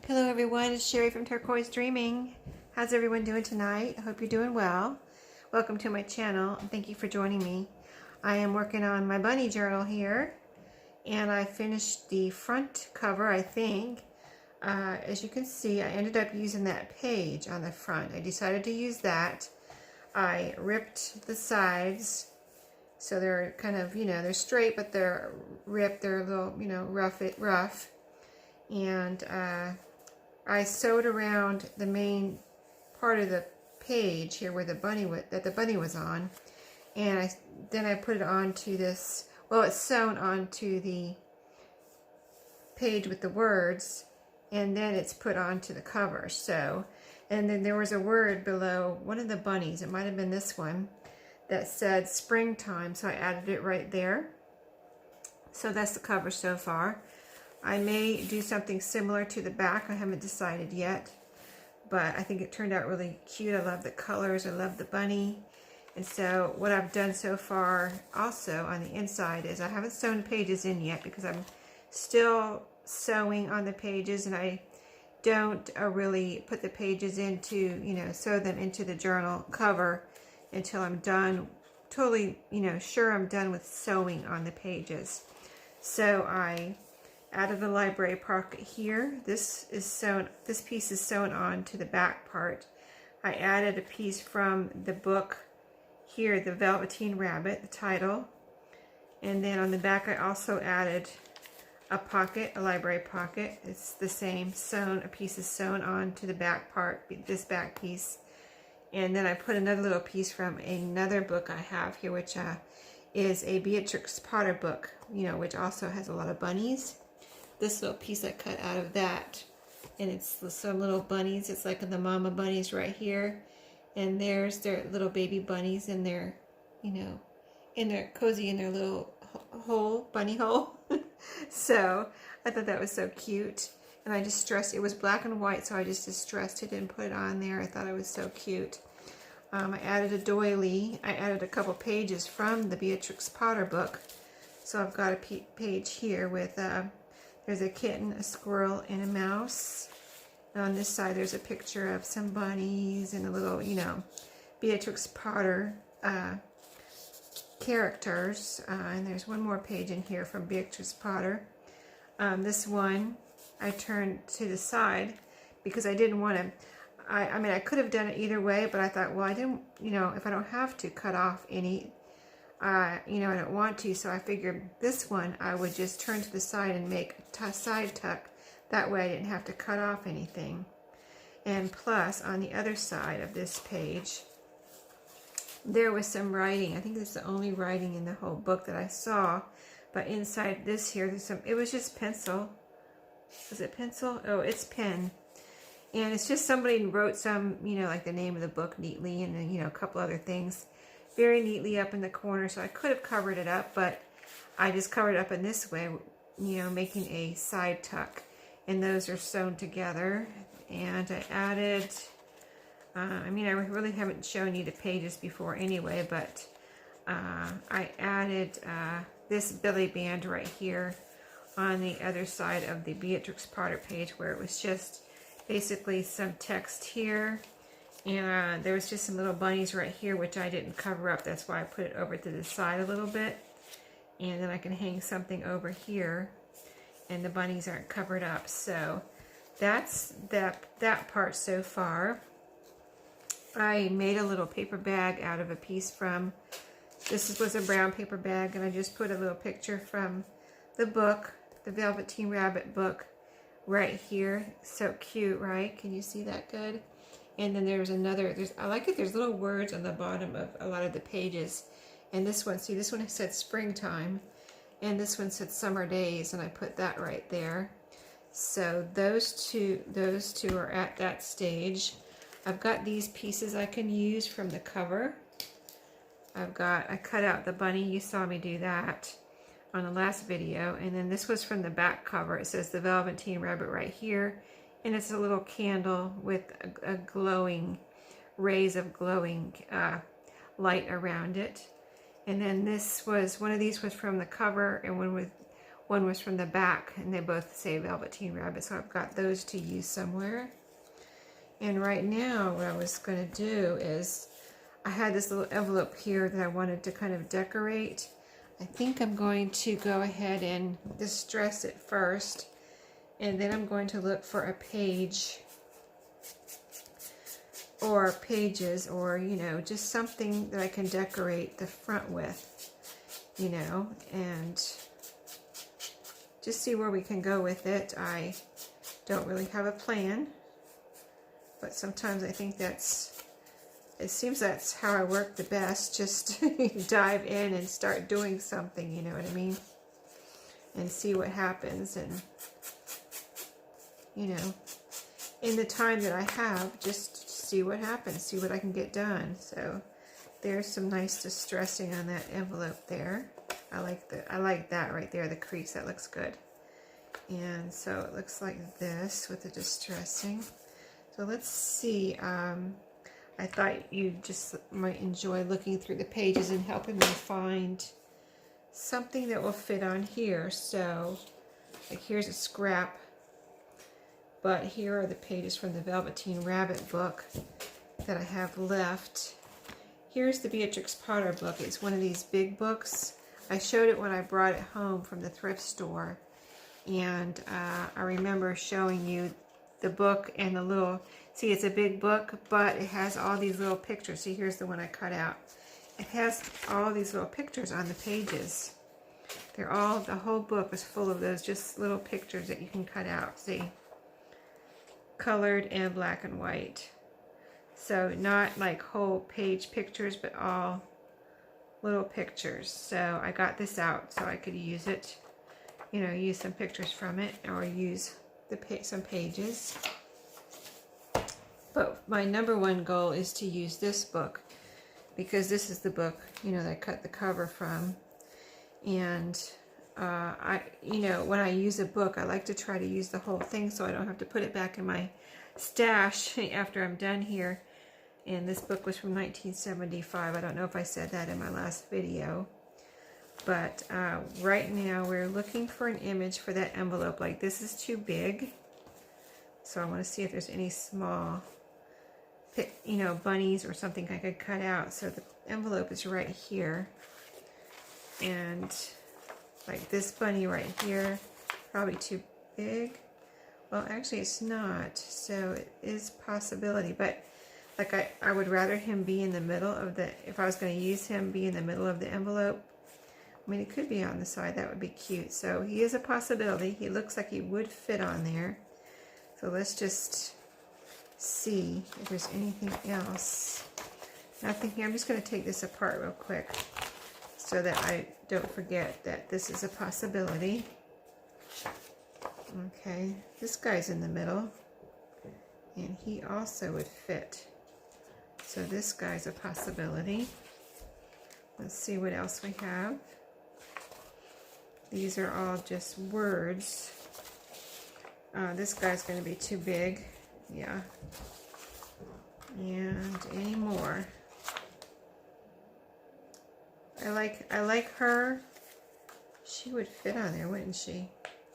Hello everyone, it's Sherry from Turquoise Dreaming. How's everyone doing tonight? I hope you're doing well. Welcome to my channel and thank you for joining me. I am working on my bunny journal here and I finished the front cover, I think. As you can see, I ended up using that page on the front. I decided to use that. I ripped the sides so they're kind of, they're straight but they're ripped, they're a little, rough. And I sewed around the main part of the page here where the bunny was on, and then I put it onto this. Well, it's sewn onto the page with the words, and then it's put onto the cover. So, and then there was a word below one of the bunnies. It might have been this one that said springtime. So I added it right there. So that's the cover so far. I may do something similar to the back. I haven't decided yet, but I think it turned out really cute. I love the colors. I love the bunny. And so what I've done so far also on the inside is I haven't sewn pages in yet because I'm still sewing on the pages, and I don't really put the pages into, sew them into the journal cover until I'm done, totally, sure I'm done with sewing on the pages. So I added the library pocket here. This piece is sewn on to the back part. I added a piece from the book here, The Velveteen Rabbit, the title. And then on the back I also added a pocket, a library pocket. It's the same, a piece is sewn on to the back part, this back piece. And then I put another little piece from another book I have here, which is a Beatrix Potter book, which also has a lot of bunnies. This little piece I cut out of that, and it's some little bunnies. It's like the mama bunnies right here, and there's their little baby bunnies in their, in their cozy in their little bunny hole. So I thought that was so cute, and I distressed it was black and white, so I just distressed it and put it on there. I thought it was so cute. I added a doily. I added a couple pages from the Beatrix Potter book. So I've got a page here with there's a kitten, a squirrel, and a mouse. On this side, there's a picture of some bunnies and a little, Beatrix Potter characters. And there's one more page in here from Beatrix Potter. This one I turned to the side because I didn't want to. I mean, I could have done it either way, but I thought, well, I didn't, if I don't have to cut off any. I don't want to, so I figured this one I would just turn to the side and make a side tuck. That way I didn't have to cut off anything. And plus, on the other side of this page, there was some writing. I think this is the only writing in the whole book that I saw. But inside this here, there's some, it was just pencil. Was it pencil? Oh, it's pen. And it's just somebody wrote some, like the name of the book neatly, and then, a couple other things very neatly up in the corner. So I could have covered it up, but I just covered it up in this way, making a side tuck. And those are sewn together. And I added, I really haven't shown you the pages before anyway, but I added this belly band right here on the other side of the Beatrix Potter page, where it was just basically some text here. And there was just some little bunnies right here, which I didn't cover up. That's why I put it over to the side a little bit. And then I can hang something over here, and the bunnies aren't covered up. So that's that part so far. I made a little paper bag out of a piece from, this was a brown paper bag, and I just put a little picture from the book, the Velveteen Rabbit book, right here. So cute, right? Can you see that good? And then there's another, I like it, there's little words on the bottom of a lot of the pages. And this one, see, this one said springtime, and this one said summer days, and I put that right there. So those two are at that stage. I've got these pieces I can use from the cover. I cut out the bunny, you saw me do that on the last video. And then this was from the back cover. It says the Velveteen Rabbit right here. And it's a little candle with a glowing, rays of glowing light around it. And then this was, one of these was from the cover, and one was from the back, and they both say Velveteen Rabbit, so I've got those to use somewhere. And right now, what I was going to do is, I had this little envelope here that I wanted to kind of decorate. I think I'm going to go ahead and distress it first, and then I'm going to look for a page or pages, or, you know, just something that I can decorate the front with, you know, and just see where we can go with it. I don't really have a plan, but sometimes I think it seems that's how I work the best, just dive in and start doing something, you know what I mean? And see what happens, and, you know, in the time that I have, just see what happens, see what I can get done. So there's some nice distressing on that envelope there. I like that right there, the crease, that looks good. And so it looks like this with the distressing. So let's see, I thought you just might enjoy looking through the pages and helping me find something that will fit on here. So, like, here's a scrap, but here are the pages from the Velveteen Rabbit book that I have left. Here's the Beatrix Potter book. It's one of these big books. I showed it when I brought it home from the thrift store, and I remember showing you the book and the little, see, it's a big book, but it has all these little pictures. See, here's the one I cut out. It has all these little pictures on the pages. They're all, the whole book is full of those just little pictures that you can cut out. See, colored and black and white. So not like whole page pictures, but all little pictures. So I got this out so I could use it, you know, use some pictures from it, or use some pages. But my number one goal is to use this book, because this is the book, you know, that I cut the cover from. And you know, when I use a book, I like to try to use the whole thing so I don't have to put it back in my stash after I'm done here. And this book was from 1975. I don't know if I said that in my last video. But right now we're looking for an image for that envelope. Like, this is too big, so I want to see if there's any small, you know, bunnies or something I could cut out. So the envelope is right here, and like this bunny right here, probably too big. Well, actually it's not, so it is a possibility, but like I would rather him be in the middle of the, if I was going to use him, be in the middle of the envelope. I mean, it could be on the side. That would be cute. So he is a possibility. He looks like he would fit on there. So let's just see if there's anything else. Nothing here. I'm just going to take this apart real quick so that I don't forget that this is a possibility. Okay, this guy's in the middle, and he also would fit. So this guy's a possibility. Let's see what else we have. These are all just words. This guy's going to be too big. Yeah. And any more. I like her. She would fit on there, wouldn't she?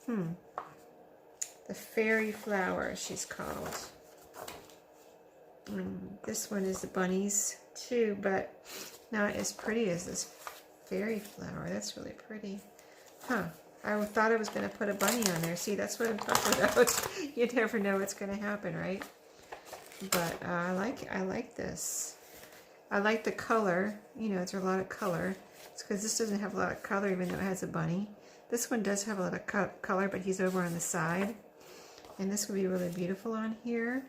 The Fairy Flower, she's called. This one is the bunnies too, but not as pretty as this Fairy Flower. That's really pretty. Huh. I thought I was going to put a bunny on there. See, that's what I'm talking about. You never know what's going to happen, right? But I like this. I like the color. You know, it's a lot of color. It's because this doesn't have a lot of color, even though it has a bunny. This one does have a lot of color, but he's over on the side. And this would be really beautiful on here.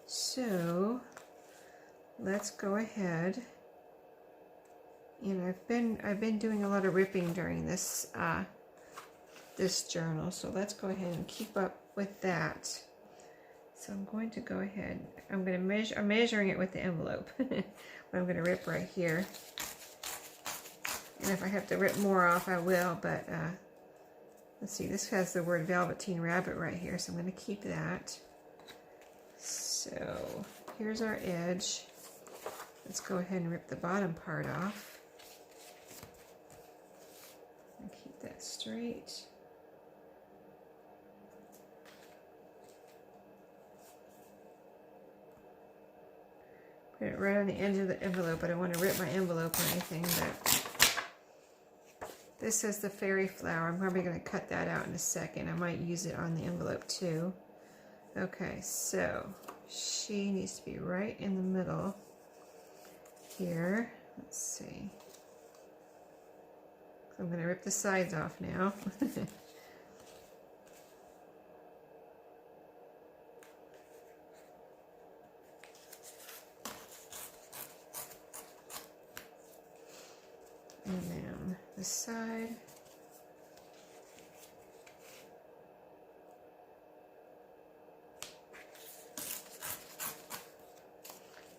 So let's go ahead. And I've been doing a lot of ripping during this this journal, so let's go ahead and keep up with that. So I'm going to go ahead. I'm measuring it with the envelope. But I'm going to rip right here. And if I have to rip more off, I will. But let's see. This has the word Velveteen Rabbit right here, so I'm going to keep that. So here's our edge. Let's go ahead and rip the bottom part off. that straight. Put it right on the end of the envelope. I don't want to rip my envelope or anything, but this is the fairy flower. I'm probably going to cut that out in a second. I might use it on the envelope too. Okay, so she needs to be right in the middle here. Let's see. I'm going to rip the sides off now. And then this side.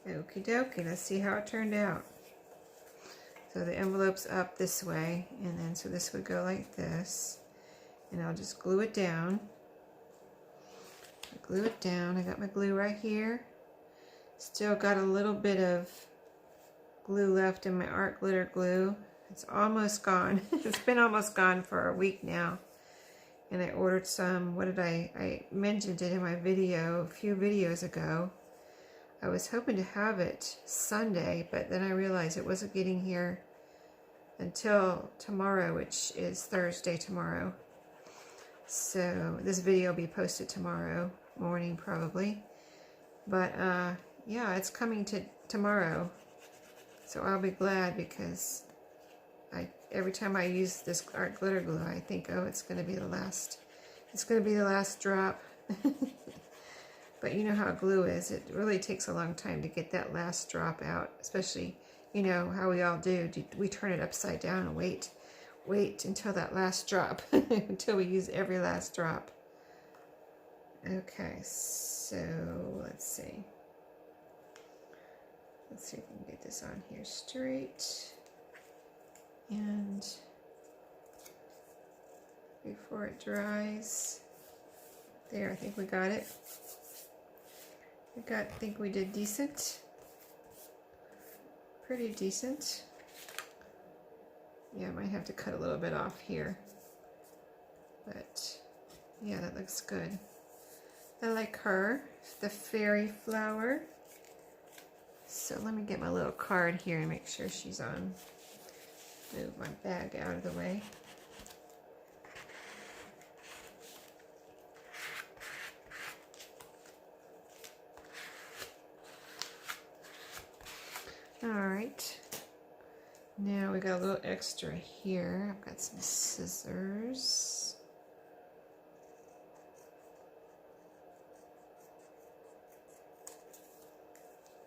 Okie dokie, let's see how it turned out. So the envelope's up this way, and then so this would go like this. And I'll just glue it down. Glue it down. I got my glue right here. Still got a little bit of glue left in my art glitter glue. It's almost gone. It's been almost gone for a week now. And I ordered some. What did I mentioned it in my video a few videos ago. I was hoping to have it Sunday, but then I realized it wasn't getting here until tomorrow, which is Thursday tomorrow. So this video will be posted tomorrow morning probably. But yeah, it's coming to tomorrow. So I'll be glad, because every time I use this art glitter glue, I think, oh, it's going to be the last. It's going to be the last drop. But you know how glue is. It really takes a long time to get that last drop out, especially, you know, how we all do. We turn it upside down and wait until that last drop, until we use every last drop. Okay, so let's see. Let's see if we can get this on here straight. And before it dries, there, I think we got it. I think we did decent. Pretty decent. Yeah, I might have to cut a little bit off here. But yeah, that looks good. I like her, the fairy flower. So let me get my little card here and make sure she's on. Move my bag out of the way. Alright, now we got a little extra here. I've got some scissors.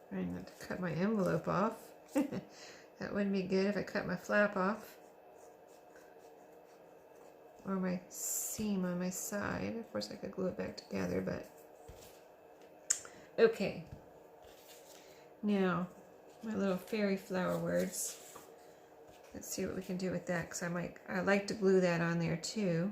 Trying not to cut my envelope off. That wouldn't be good if I cut my flap off. Or my seam on my side. Of course I could glue it back together, but okay. Now, my little fairy flower words. Let's see what we can do with that, because I like to glue that on there too.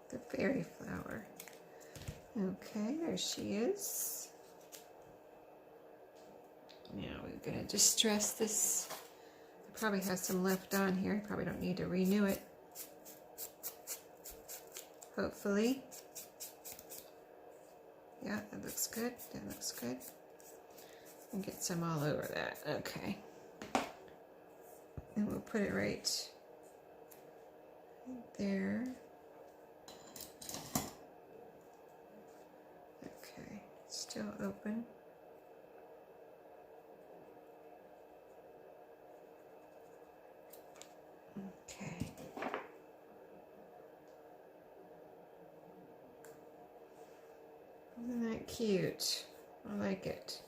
The fairy flower. Okay, there she is. Now we're going to distress this. I probably have some left on here. I probably don't need to renew it. Hopefully. Yeah, that looks good. That looks good. And get some all over that. Okay. And we'll put it right there. Okay, still open. Okay. Isn't that cute? I like it.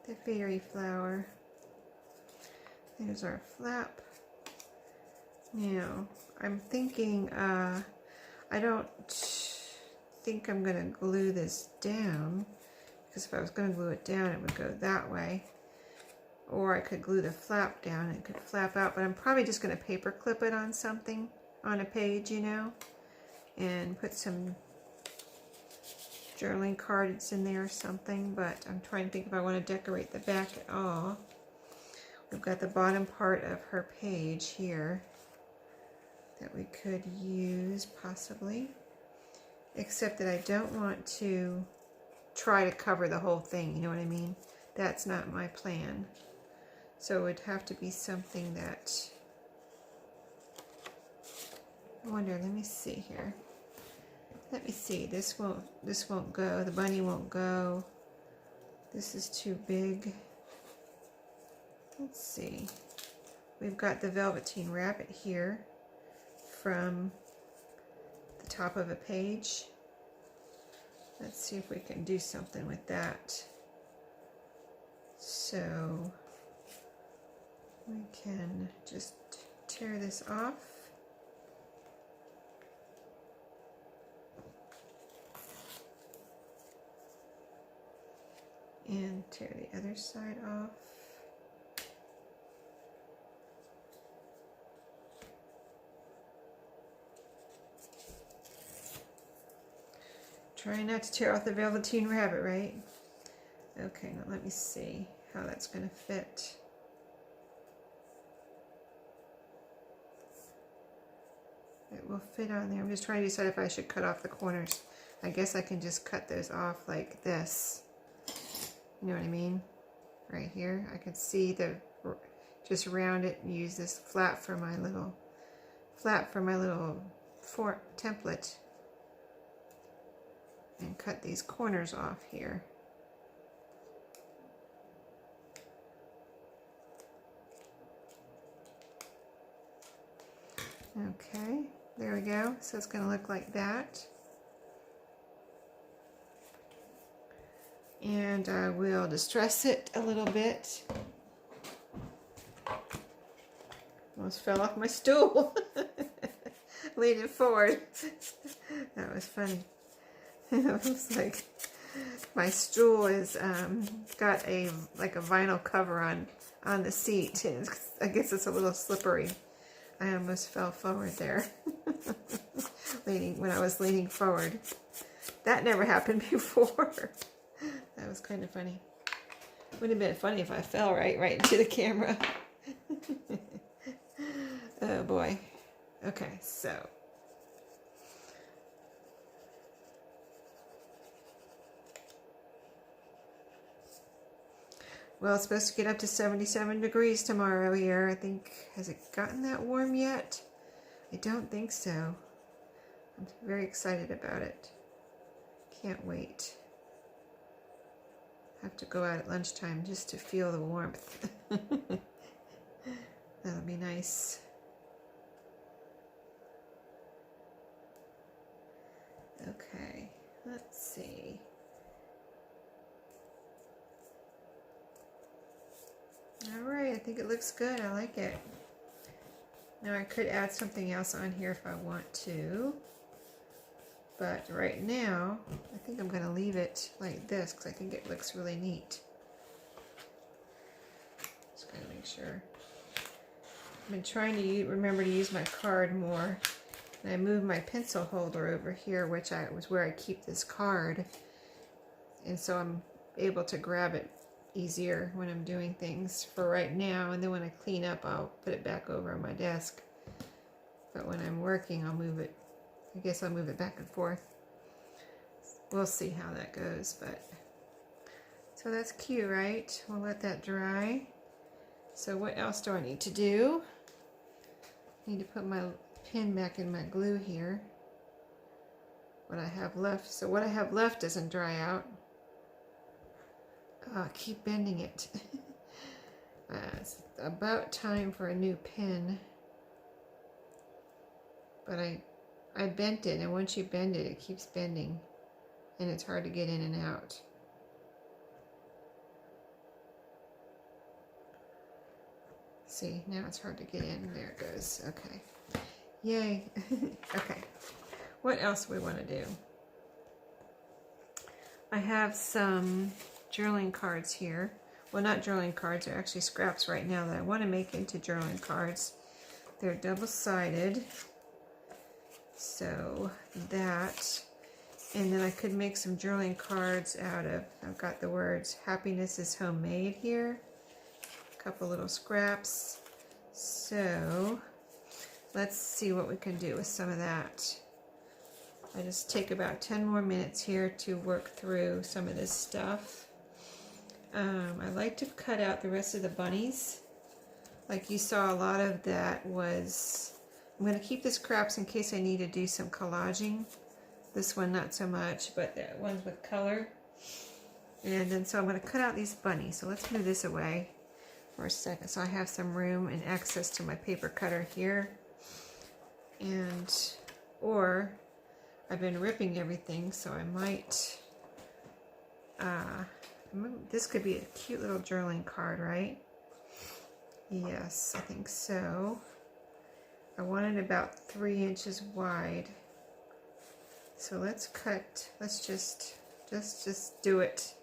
The fairy flower. There's our flap. Now, I'm thinking, I don't think I'm going to glue this down, because if I was going to glue it down, it would go that way. Or I could glue the flap down and it could flap out, but I'm probably just going to paper clip it on something, on a page, you know, and put some journaling cards in there or something, but I'm trying to think if I want to decorate the back at all. We've got the bottom part of her page here that we could use possibly, except that I don't want to try to cover the whole thing, you know what I mean? That's not my plan. So it would have to be something that, I wonder, let me see here. Let me see, this won't go, the bunny won't go. This is too big. Let's see. We've got the Velveteen Rabbit here from the top of a page. Let's see if we can do something with that. So we can just tear this off. And tear the other side off. Try not to tear off the Velveteen Rabbit, right? Okay, now let me see how that's going to fit. It will fit on there. I'm just trying to decide if I should cut off the corners. I guess I can just cut those off like this. You know what I mean? Right here. I can see the, just round it and use this flat for my little template. And cut these corners off here. Okay, there we go. So it's going to look like that. And I will distress it a little bit. Almost fell off my stool. Leaning forward. That was funny. It was like my stool is got like a vinyl cover on the seat. And I guess it's a little slippery. I almost fell forward there. When I was leaning forward. That never happened before. That was kind of funny. Would have been funny if I fell right into the camera. Oh boy. Okay, so. Well, it's supposed to get up to 77 degrees tomorrow here. I think, has it gotten that warm yet? I don't think so. I'm very excited about it. Can't wait. Have to go out at lunchtime just to feel the warmth. That'll be nice. Okay, let's see. Alright, I think it looks good. I like it. Now I could add something else on here if I want to. But right now, I think I'm going to leave it like this because I think it looks really neat. Just going to make sure. I've been trying to remember to use my card more. And I moved my pencil holder over here, which was where I keep this card. And so I'm able to grab it easier when I'm doing things for right now. And then when I clean up, I'll put it back over on my desk. But when I'm working, I'll move it. I guess I'll move it back and forth. We'll see how that goes, but so that's cute, right? We'll let that dry. So what else do I need to do? I need to put my pin back in my glue here. What I have left. So what I have left doesn't dry out. Oh, keep bending it. It's about time for a new pin. But I bent it, and once you bend it, it keeps bending, and it's hard to get in and out. See, now it's hard to get in. There it goes. Okay. Yay. Okay. What else we want to do? I have some journaling cards here. Well, not journaling cards, they're actually scraps right now that I want to make into journaling cards. They're double-sided, so that, and then I could make some journaling cards out of, I've got the words, happiness is homemade here, a couple little scraps. So let's see what we can do with some of that. I just take about 10 more minutes here to work through some of this stuff. I like to cut out the rest of the bunnies. Like you saw, a lot of that was, I'm going to keep the scraps in case I need to do some collaging. This one not so much, but the ones with color. And then so I'm going to cut out these bunnies. So let's move this away for a second so I have some room and access to my paper cutter here. And, or I've been ripping everything, so I might, this could be a cute little journaling card, right? Yes, I think so. I want it about 3 inches wide. So let's cut, let's just do it.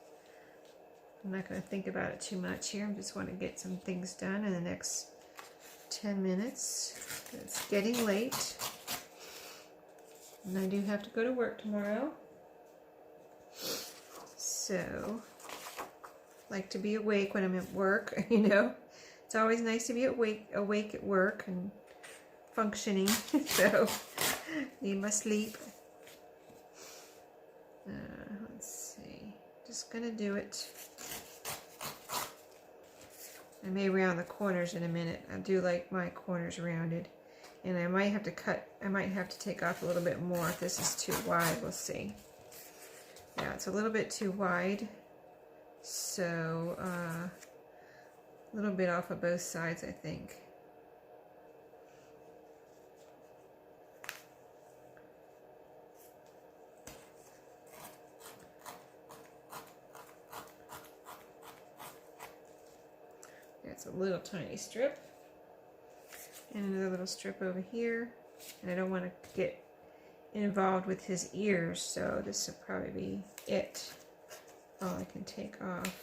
I'm not going to think about it too much here. I just want to get some things done in the next 10 minutes. It's getting late. And I do have to go to work tomorrow. So, like to be awake when I'm at work, you know. It's always nice to be awake at work and functioning. So, need my sleep. Let's see. Just gonna do it. I may round the corners in a minute. I do like my corners rounded. And I might have to cut, I might have to take off a little bit more if this is too wide. We'll see. Yeah, it's a little bit too wide. So, a little bit off of both sides, I think. That's a little tiny strip. And another little strip over here. And I don't want to get involved with his ears, so this will probably be it. All I can take off.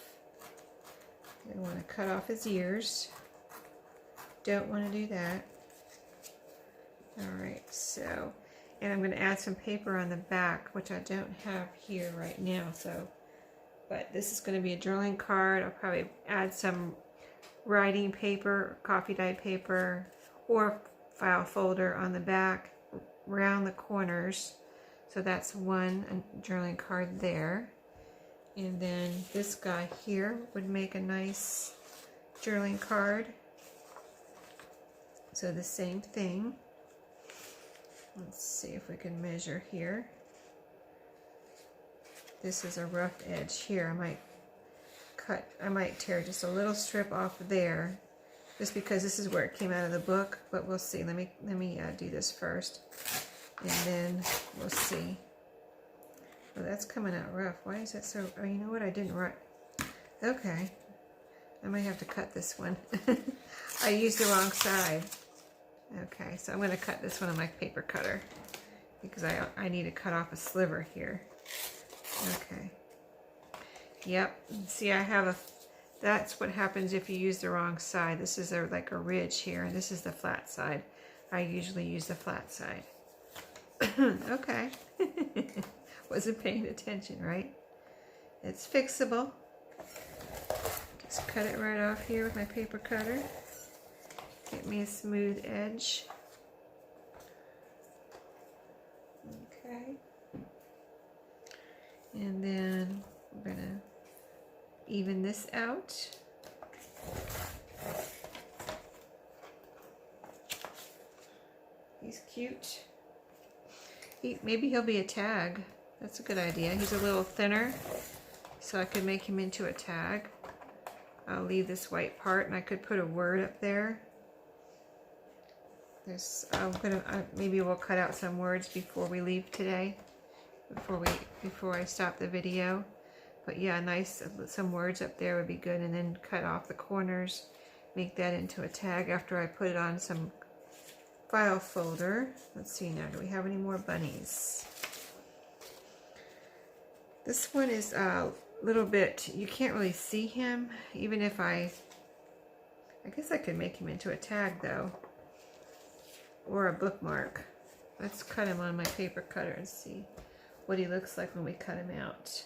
I want to cut off his ears. Don't want to do that. Alright, so, and I'm going to add some paper on the back, which I don't have here right now, so, but this is going to be a journaling card. I'll probably add some writing paper, coffee dye paper, or file folder on the back, around the corners. So that's one journaling card there. And then this guy here would make a nice journaling card. So the same thing. Let's see if we can measure here. This is a rough edge here. I might tear just a little strip off there, just because this is where it came out of the book, but we'll see. Let me do this first, and then we'll see. Oh, that's coming out rough. Why is that so? Oh, you know what? I didn't write. Okay. I might have to cut this one. I used the wrong side. Okay, so I'm going to cut this one on my paper cutter because I need to cut off a sliver here. Okay. Yep. See, I have a... That's what happens if you use the wrong side. This is like a ridge here, and this is the flat side. I usually use the flat side. Okay. Wasn't paying attention, right? It's fixable. Just cut it right off here with my paper cutter. Get me a smooth edge. Okay. And then we're going to even this out. He's cute. Maybe he'll be a tag. That's a good idea. He's a little thinner, so I could make him into a tag. I'll leave this white part, and I could put a word up there. Maybe we'll cut out some words before we leave today, before I stop the video. But yeah, some words up there would be good, and then cut off the corners, make that into a tag after I put it on some file folder. Let's see now, do we have any more bunnies? This one is little bit, you can't really see him, even if I guess I could make him into a tag though, or a bookmark. Let's cut him on my paper cutter and see what he looks like when we cut him out.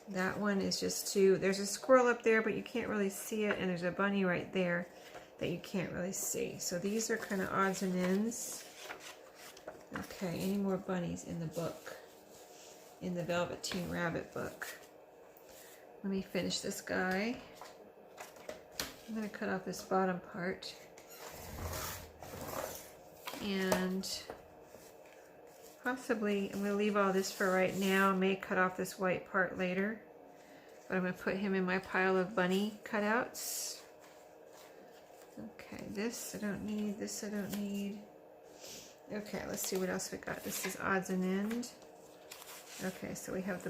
That one is just there's a squirrel up there, but you can't really see it, and there's a bunny right there that you can't really see. So these are kind of odds and ends. Okay, any more bunnies in the book? In the Velveteen Rabbit book. Let me finish this guy. I'm going to cut off this bottom part. And possibly, I'm going to leave all this for right now. I may cut off this white part later. But I'm going to put him in my pile of bunny cutouts. Okay, this I don't need, this I don't need. Okay, let's see what else we got. This is odds and end. Okay, so we have the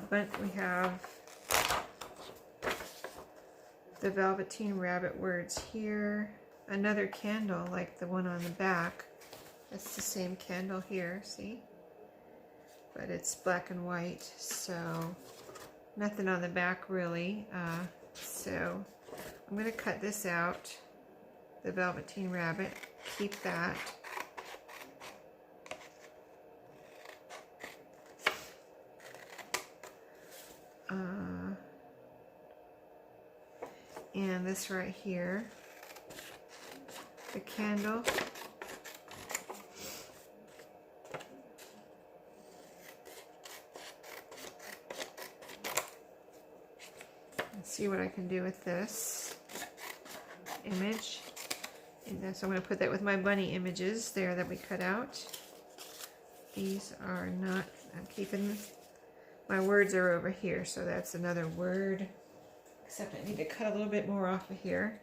Velveteen Rabbit words here. Another candle like the one on the back. That's the same candle here, see? But it's black and white, so nothing on the back really. So I'm going to cut this out, the Velveteen Rabbit, keep that. And this right here, the candle. Let's see what I can do with this image. And then, so I'm going to put that with my bunny images there that we cut out. These are not, I'm keeping, my words are over here, so that's another word. Except I need to cut a little bit more off of here.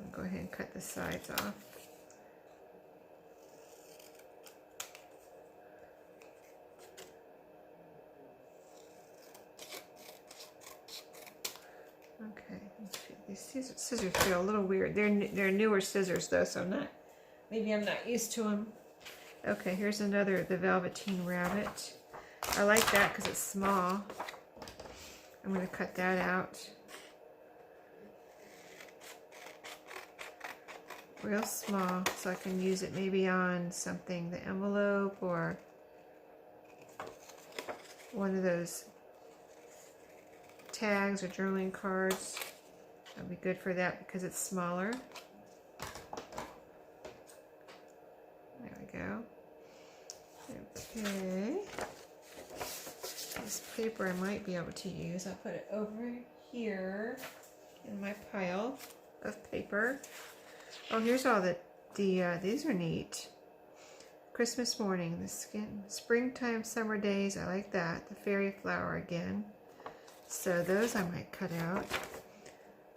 I'll go ahead and cut the sides off. Okay, these scissors feel a little weird. They're newer scissors though, so maybe I'm not used to them. Okay, here's another, the Velveteen Rabbit. I like that because it's small. I'm going to cut that out. Real small, so I can use it maybe on something, the envelope or one of those tags or journaling cards. That'll be good for that because it's smaller. There we go. Okay. This paper I might be able to use. I'll put it over here in my pile of paper. Oh, here's all these are neat. Christmas morning, the springtime summer days, I like that. The fairy flower again. So those I might cut out.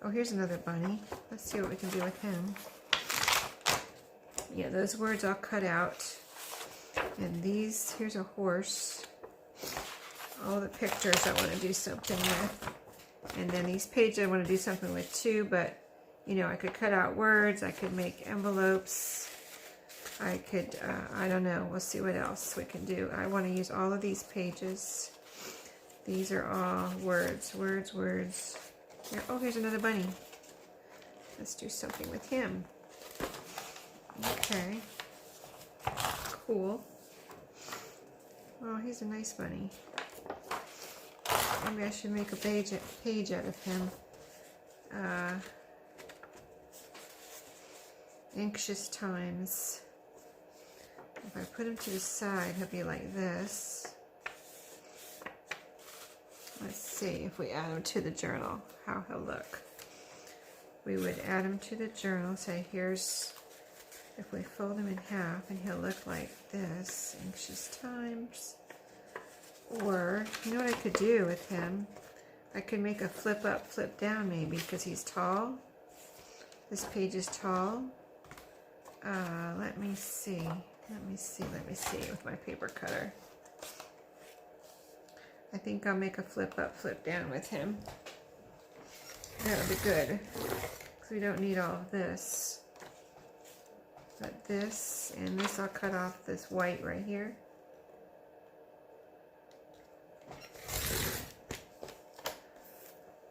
Oh, here's another bunny. Let's see what we can do with him. Yeah, those words I'll cut out. And these, here's a horse. All the pictures I want to do something with. And then these pages I want to do something with too, but you know, I could cut out words, I could make envelopes, I could, I don't know, we'll see what else we can do. I want to use all of these pages. These are all words, words, words. Here, oh, here's another bunny. Let's do something with him. Okay. Cool. Oh, he's a nice bunny. Maybe I should make a page out of him. Anxious times. If I put him to the side, he'll be like this. Let's see if we add him to the journal, how he'll look. We would add him to the journal, say here's, if we fold him in half, and he'll look like this, anxious times. Or, you know what I could do with him? I could make a flip up, flip down maybe, because he's tall. This page is tall. Let me see with my paper cutter. I think I'll make a flip up, flip down with him. That'll be good, because we don't need all of this. Cut this, and this I'll cut off this white right here.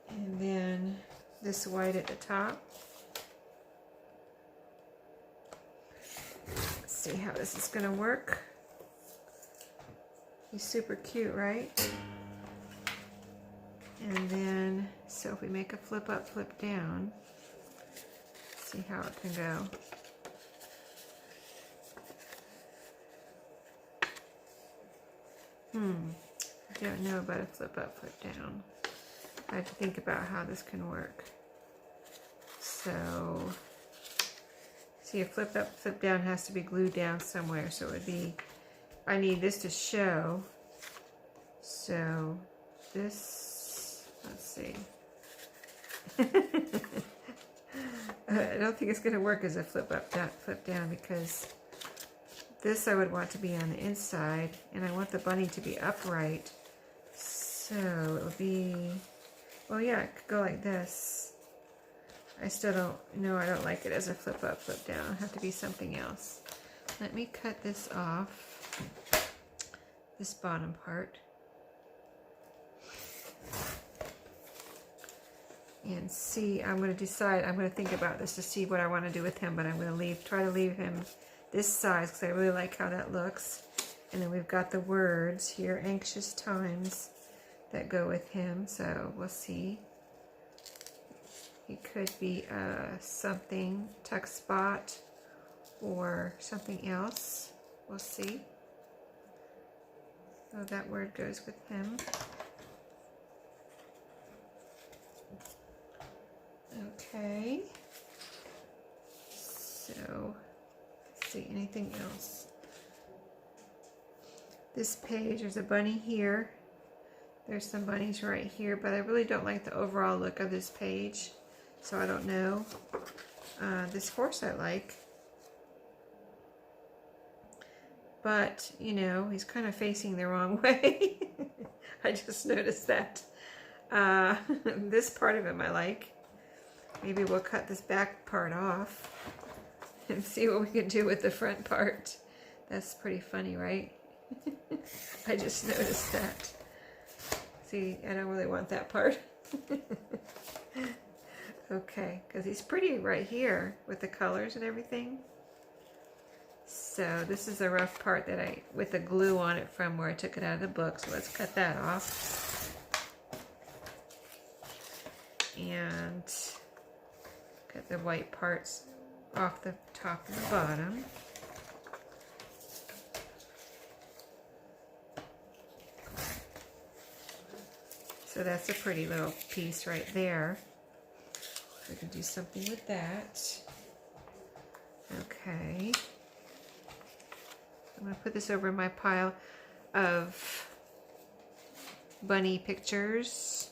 And then this white at the top. Let's see how this is going to work. He's super cute, right? And then, so if we make a flip up, flip down, see how it can go. I don't know about a flip up, flip down. I have to think about how this can work. So, see, a flip up, flip down has to be glued down somewhere. So it would be, I need this to show. So this, let's see. I don't think it's going to work as a flip up, flip down, because this I would want to be on the inside, and I want the bunny to be upright. So it would be, well, yeah, it could go like this. I still don't, no, I don't like it as a flip up, flip down. It'll have to be something else. Let me cut this off, this bottom part. And see, I'm going to decide, I'm going to think about this to see what I want to do with him, but I'm going to try to leave him this size because I really like how that looks. And then we've got the words here, anxious times, that go with him. So we'll see. He could be something, tuck spot, or something else. We'll see. So that word goes with him. Okay. So, let's see, anything else? This page, there's a bunny here. There's some bunnies right here, but I really don't like the overall look of this page, so I don't know. This horse I like. But, you know, he's kind of facing the wrong way. I just noticed that. This part of him I like. Maybe we'll cut this back part off and see what we can do with the front part. That's pretty funny, right? I just noticed that. See, I don't really want that part. Okay, because he's pretty right here with the colors and everything. So this is the rough part that with the glue on it from where I took it out of the book. So let's cut that off. And cut the white parts off the top and the bottom. So that's a pretty little piece right there. We can do something with that. Okay. I'm going to put this over my pile of bunny pictures.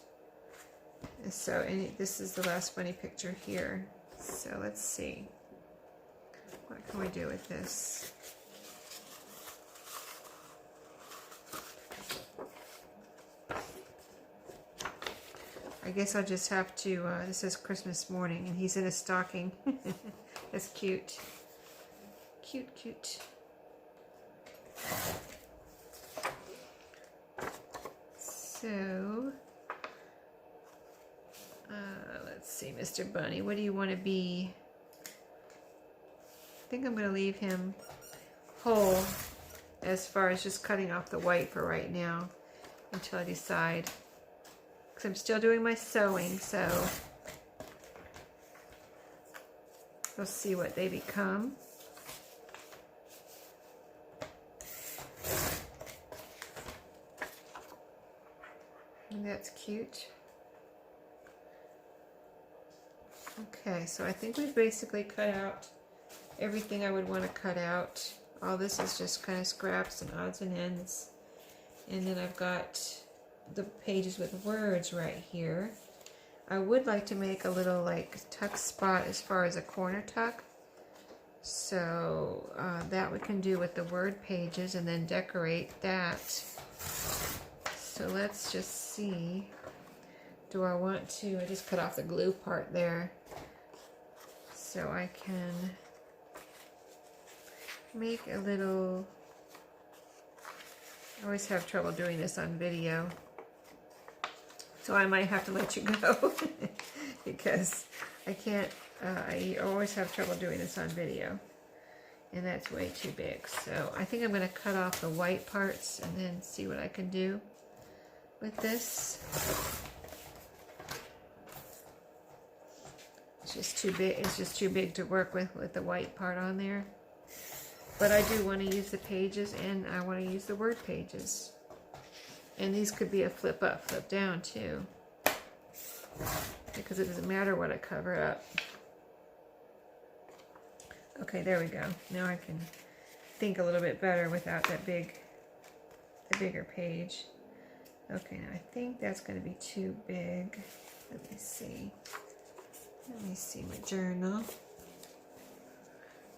So, and this is the last bunny picture here. So let's see. What can we do with this? I guess I'll just have to, this is Christmas morning and he's in a stocking. That's cute. Cute, cute. So, let's see, Mr. Bunny, what do you want to be? I think I'm going to leave him whole as far as just cutting off the white for right now until I decide. Because I'm still doing my sewing, so we'll see what they become. And that's cute. Okay, so I think we've basically cut out everything I would want to cut out. All this is just kind of scraps and odds and ends. And then I've got the pages with words right here. I would like to make a little like tuck spot as far as a corner tuck. So that we can do with the word pages and then decorate that. So let's just see. Do I want to, I just cut off the glue part there. So I can make a little, I always have trouble doing this on video, so I might have to let you go because I can't, I always have trouble doing this on video, and that's way too big. So I think I'm going to cut off the white parts and then see what I can do with this. It's just too big. It's just too big to work with the white part on there. But I do want to use the pages, and I want to use the word pages. And these could be a flip up, flip down too, because it doesn't matter what I cover up. Okay, there we go. Now I can think a little bit better without that bigger page. Okay, now I think that's going to be too big. Let me see. Let me see my journal.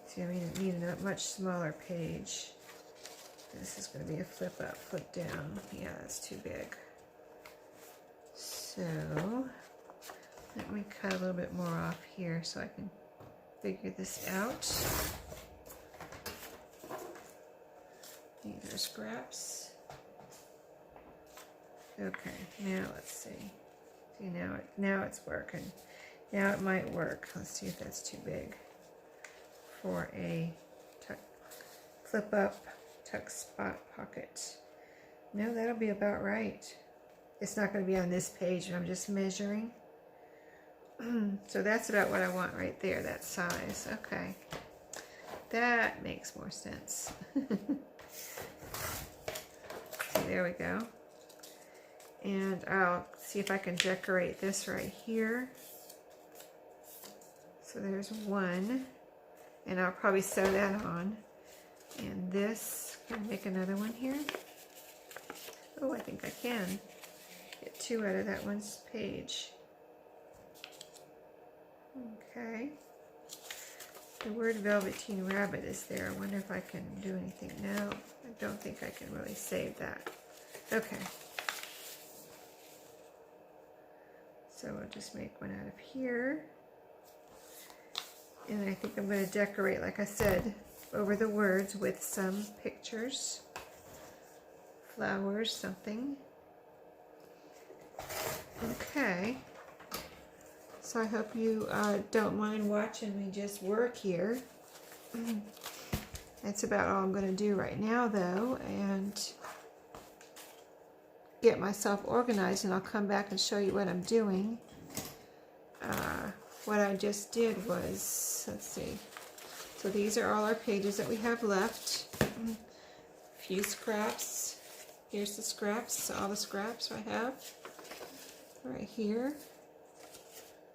See, I need a much smaller page. This is going to be a flip up, flip down. Yeah, that's too big. So, let me cut a little bit more off here so I can figure this out. These are scraps. Okay, now let's see. See, now it's working. Now it might work. Let's see if that's too big for a flip up tuck spot pocket. No, that'll be about right. It's not going to be on this page, and I'm just measuring. So that's about what I want right there, that size. Okay. That makes more sense. See, there we go. And I'll see if I can decorate this right here. So there's one, and I'll probably sew that on. And this, can I make another one here? Oh, I think I can. Get two out of that one's page. Okay. The word Velveteen Rabbit is there. I wonder if I can do anything. No, I don't think I can really save that. Okay. So I'll just make one out of here. And I think I'm going to decorate, like I said, over the words with some pictures, flowers, something. Okay. So I hope you don't mind watching me just work here. That's about all I'm going to do right now, though, and get myself organized, and I'll come back and show you what I'm doing. What I just did was, let's see, so these are all our pages that we have left. A few scraps. Here's the scraps, all the scraps I have right here.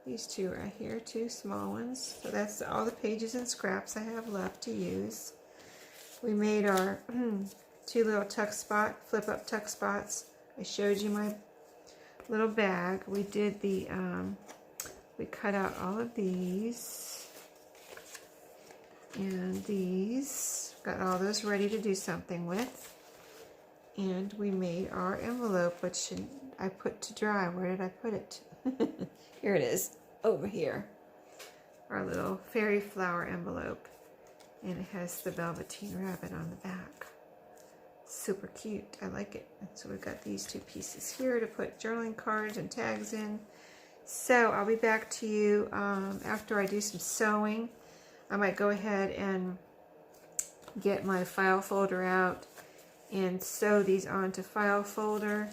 These two right here, two small ones. So that's all the pages and scraps I have left to use. We made our two little tuck spot, flip up tuck spots. I showed you my little bag. We did the, we cut out all of these and these. Got all those ready to do something with. And we made our envelope, which I put to dry. Where did I put it? Here it is, over here. Our little fairy flower envelope. And it has the Velveteen Rabbit on the back. Super cute, I like it. So we've got these two pieces here to put journaling cards and tags in. So I'll be back to you after I do some sewing. I might go ahead and get my file folder out and sew these onto file folder,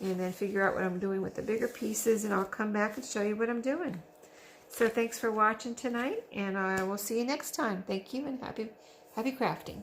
and then figure out what I'm doing with the bigger pieces, and I'll come back and show you what I'm doing. So thanks for watching tonight, and I will see you next time. Thank you, and happy crafting.